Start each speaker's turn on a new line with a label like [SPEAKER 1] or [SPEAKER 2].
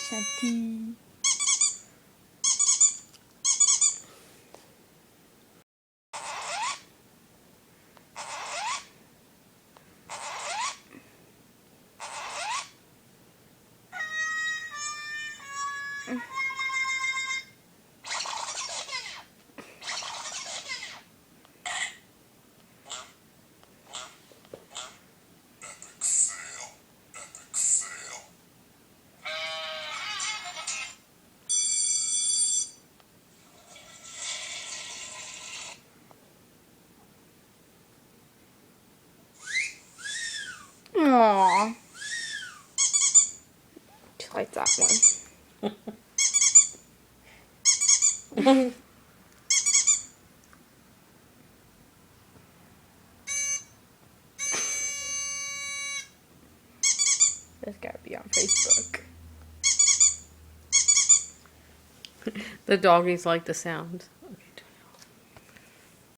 [SPEAKER 1] Shanti. Aww. She likes that one. This gotta be on Facebook.
[SPEAKER 2] The doggies like the sound.